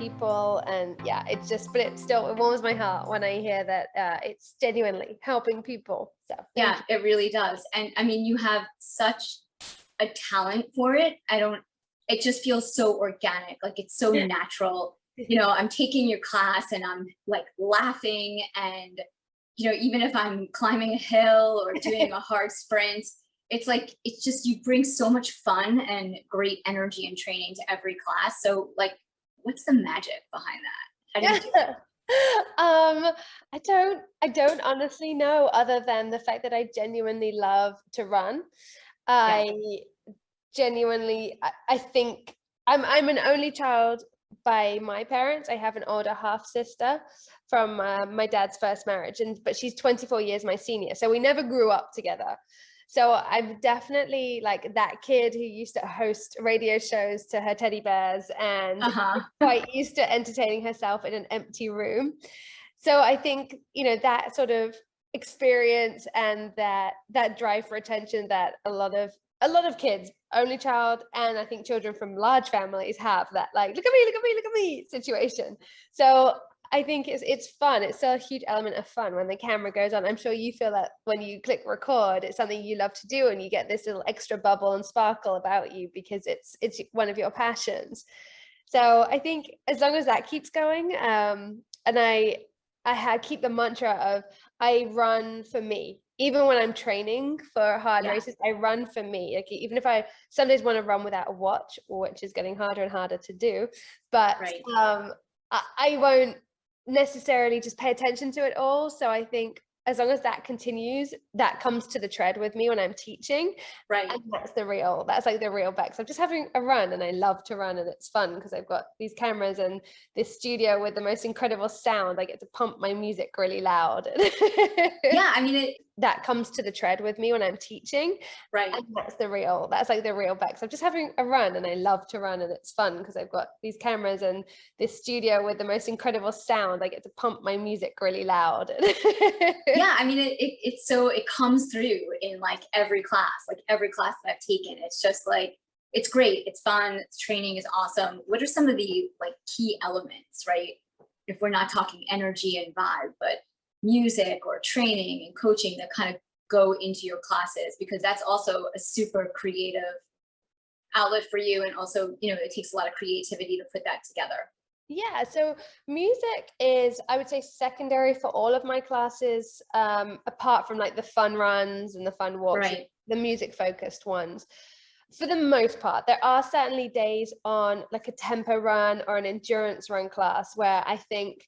people. And yeah, it's just, but it warms my heart when I hear that it's genuinely helping people. So yeah, it really does. And I mean, you have such a talent for it. It just feels so organic, like it's so natural. You know, I'm taking your class and I'm like laughing, and you know, even if I'm climbing a hill or doing a hard sprint, it's like, it's just, you bring so much fun and great energy and training to every class. So like, what's the magic behind that? How do you do it? I don't honestly know, other than the fact that I genuinely love to run. I genuinely, I think I'm an only child by my parents. I have an older half sister from my dad's first marriage, but she's 24 years my senior, so we never grew up together. So I'm definitely like that kid who used to host radio shows to her teddy bears and quite used to entertaining herself in an empty room. So I think, you know, that sort of experience and that drive for attention that a lot of kids, only child, and I think children from large families have, that like, look at me, look at me, look at me situation. So I think it's fun. It's still a huge element of fun when the camera goes on. I'm sure you feel that when you click record, it's something you love to do, and you get this little extra bubble and sparkle about you because it's one of your passions. So I think as long as that keeps going, and I keep the mantra of, I run for me. Even when I'm training for hard races, I run for me. Like, even if I some days want to run without a watch, which is getting harder and harder to do, but I won't necessarily just pay attention to it all. So I think as long as that continues, that comes to the tread with me when I'm teaching. Right. And that's like the real Becs. I'm just having a run, and I love to run, and it's fun because I've got these cameras and this studio with the most incredible sound. I get to pump my music really loud. Yeah, I mean, that comes to the tread with me when I'm teaching. Right. And that's like the real Becs. I'm just having a run, and I love to run, and it's fun because I've got these cameras and this studio with the most incredible sound. I get to pump my music really loud. Yeah, I mean, it comes through in like every class that I've taken. It's just like, it's great, it's fun, training is awesome. What are some of the like key elements, right? If we're not talking energy and vibe, but music or training and coaching that kind of go into your classes, because that's also a super creative outlet for you. And also, you know, it takes a lot of creativity to put that together. Yeah, so music is, I would say, secondary for all of my classes, apart from like the fun runs and the fun walks, the music focused ones. For the most part, there are certainly days on like a tempo run or an endurance run class where I think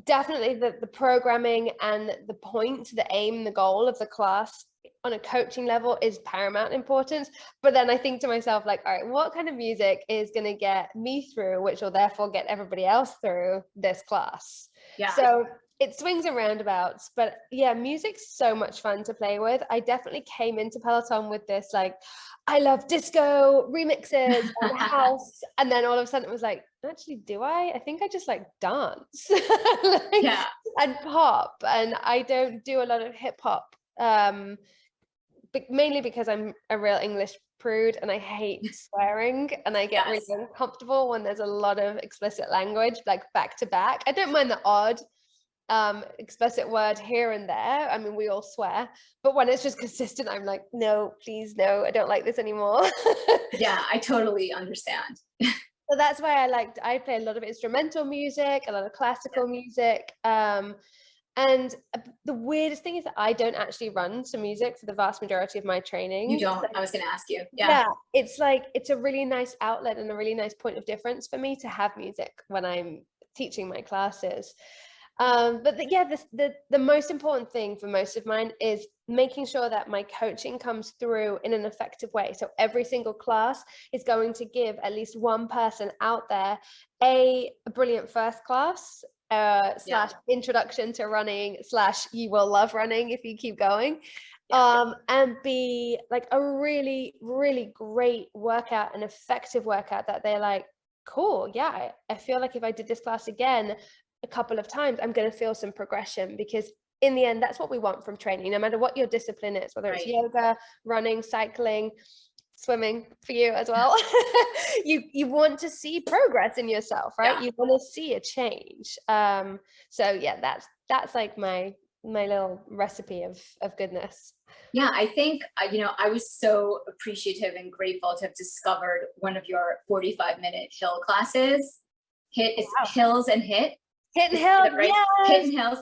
definitely the programming and the point, the aim, the goal of the class on a coaching level is paramount importance. But then I think to myself, like, all right, what kind of music is going to get me through, which will therefore get everybody else through this class? So it swings and roundabouts. But yeah, music's so much fun to play with. I definitely came into Peloton with this, like, I love disco remixes and house. And then all of a sudden it was like, actually, do I think I just like dance and pop. And I don't do a lot of hip hop, mainly because I'm a real English prude and I hate swearing, and I get really uncomfortable when there's a lot of explicit language, like back to back. I don't mind the odd explicit word here and there. I mean, we all swear, but when it's just consistent, I'm like, no, please, no, I don't like this anymore. Yeah, I totally understand. So that's why I play a lot of instrumental music, a lot of classical music. And the weirdest thing is that I don't actually run to music for the vast majority of my training. You don't? I was going to ask you. Yeah, it's like, it's a really nice outlet and a really nice point of difference for me to have music when I'm teaching my classes. But the most important thing for most of mine is making sure that my coaching comes through in an effective way. So every single class is going to give at least one person out there a brilliant first class, / introduction to running / you will love running if you keep going, and be like a really, really great workout, an effective workout that they're like, cool, yeah, I feel like if I did this class again a couple of times, I'm going to feel some progression. Because in the end, that's what we want from training, no matter what your discipline is, whether it's yoga, running, cycling. swimming for you as well. You want to see progress in yourself, right? You want to see a change. So yeah, that's like my little recipe of goodness. Yeah, I think, I was so appreciative and grateful to have discovered one of your 45-minute hill classes. Hills and hit. Hit and hills, right? yes. Hit and hills.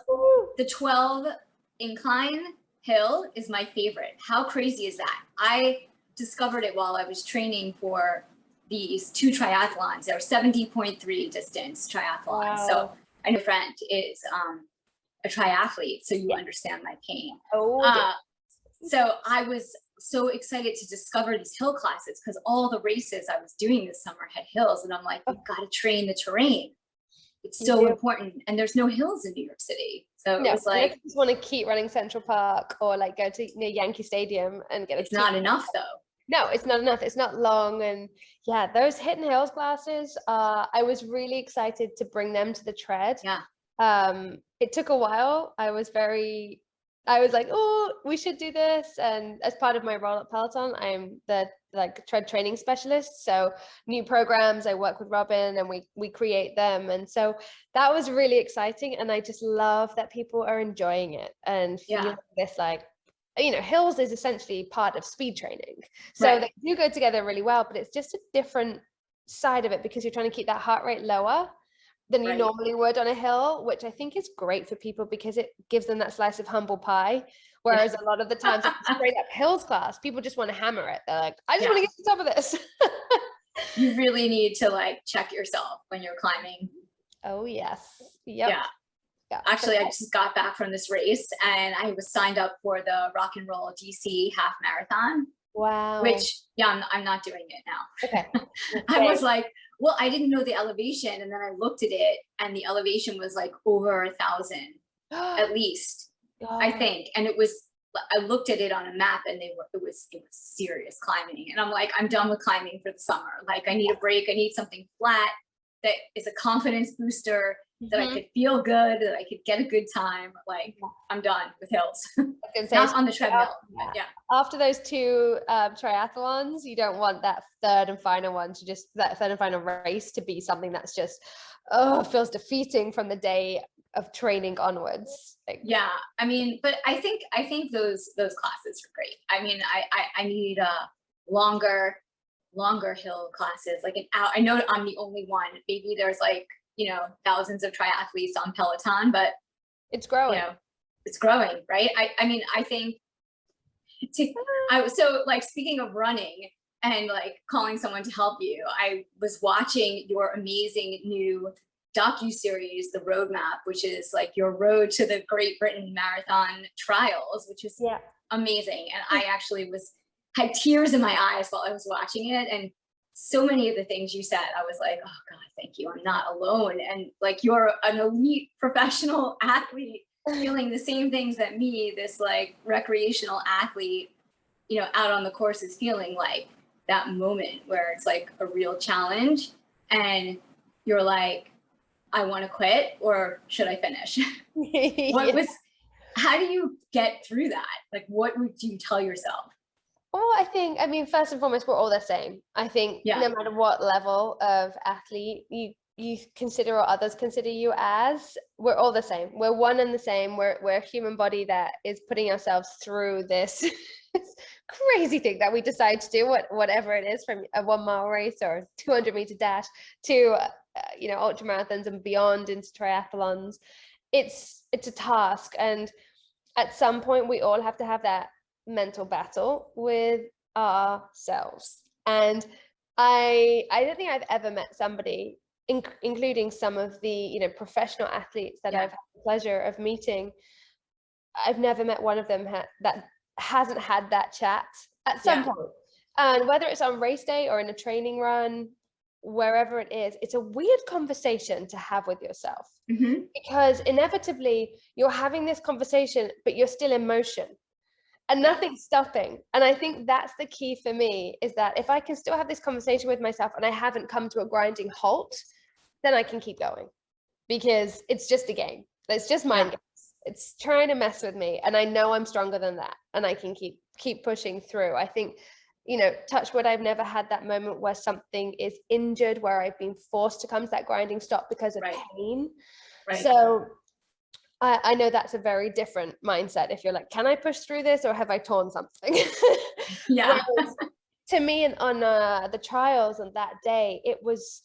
The 12 incline hill is my favorite. How crazy is that? I discovered it while I was training for these 2 triathlons. They're 70.3 distance triathlons. Wow. So I know a friend is a triathlete, so you understand my pain. So I was so excited to discover these hill classes because all the races I was doing this summer had hills, and I'm like, we've got to train the terrain. It's so important, and there's no hills in New York City, so it was like, I just want to keep running Central Park or like go to Yankee Stadium and get. It's not enough though. No, it's not enough. It's not long, and yeah, those hit and hills classes. I was really excited to bring them to the tread. Yeah. It took a while. I was like, oh, we should do this. And as part of my role at Peloton, I'm the tread training specialist. So new programs, I work with Robin and we create them. And so that was really exciting. And I just love that people are enjoying it and feeling this hills is essentially part of speed training. So they do go together really well, but it's just a different side of it because you're trying to keep that heart rate lower than you normally would on a hill, which I think is great for people because it gives them that slice of humble pie. Whereas a lot of the times straight up hills class, people just want to hammer it. They're like, I just want to get to the top of this. You really need to like check yourself when you're climbing. Oh yes. Yep. Yeah. Actually, I just got back from this race and I was signed up for the Rock and Roll DC half marathon. Wow. Which, I'm not doing it now. Okay. I was like, well, I didn't know the elevation. And then I looked at it and the elevation was like over 1,000 at least, I think. And I looked at it on a map and it was serious climbing. And I'm like, I'm done with climbing for the summer. Like I need a break. I need something flat that is a confidence booster, that I could feel good, that I could get a good time. Like I'm done with hills. Not on the treadmill. Yeah. After those 2 triathlons, you don't want that third and final race to be something that's just feels defeating from the day of training onwards. Yeah, I mean, but I think those classes are great. I mean, I need longer hill classes, like an hour. I know I'm the only one. Maybe there's like thousands of triathletes on Peloton, but it's growing. It's growing, right? I mean, I think so like speaking of running and like calling someone to help you, I was watching your amazing new docuseries, The Roadmap, which is like your road to the Great Britain Marathon trials, which is amazing. And I actually had tears in my eyes while I was watching it. And so many of the things you said, I was like, oh God, thank you. I'm not alone. And like, you're an elite professional athlete feeling the same things that me, this like recreational athlete, out on the course is feeling, like that moment where it's like a real challenge and you're like, I want to quit, or should I finish? How do you get through that? Like, what do you tell yourself? Well, I mean, first and foremost, we're all the same. I think no matter what level of athlete you consider or others consider you as, we're all the same. We're one and the same. We're a human body that is putting ourselves through this crazy thing that we decide to do, whatever it is, from a 1-mile race or 200-meter dash to ultra marathons and beyond into triathlons. It's a task, and at some point we all have to have that mental battle with ourselves. And I don't think I've ever met somebody, including some of the professional athletes that I've had the pleasure of meeting, I've never met one of them that hasn't had that chat at some point. And whether it's on race day or in a training run, wherever it is, it's a weird conversation to have with yourself, because inevitably you're having this conversation, but you're still in motion and nothing's stopping. And I think that's the key for me, is that if I can still have this conversation with myself and I haven't come to a grinding halt, then I can keep going, because it's just a game. It's just mind games. It's trying to mess with me, and I know I'm stronger than that, and I can keep pushing through. I think touch wood, I've never had that moment where something is injured, where I've been forced to come to that grinding stop because of pain. So I know that's a very different mindset. If you're like, can I push through this, or have I torn something? Yeah. Whereas, to me, and on the trials on that day, it was,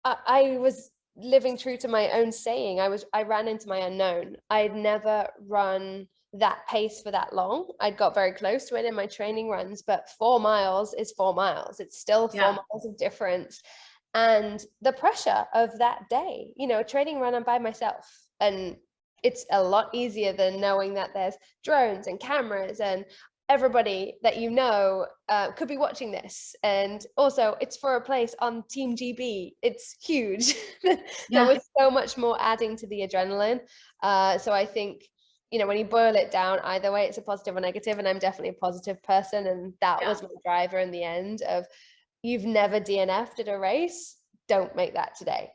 I was living true to my own saying. I ran into my unknown. I'd never run that pace for that long. I'd got very close to it in my training runs, but 4 miles is 4 miles. It's still 4 miles of difference. And the pressure of that day, a training run, I'm by myself, and it's a lot easier than knowing that there's drones and cameras and everybody that could be watching this. And also, it's for a place on Team GB. It's huge. There was so much more adding to the adrenaline. So I think, when you boil it down, either way, it's a positive or negative. And I'm definitely a positive person. And that was my driver in the end of, you've never DNF'd at a race, don't make that today.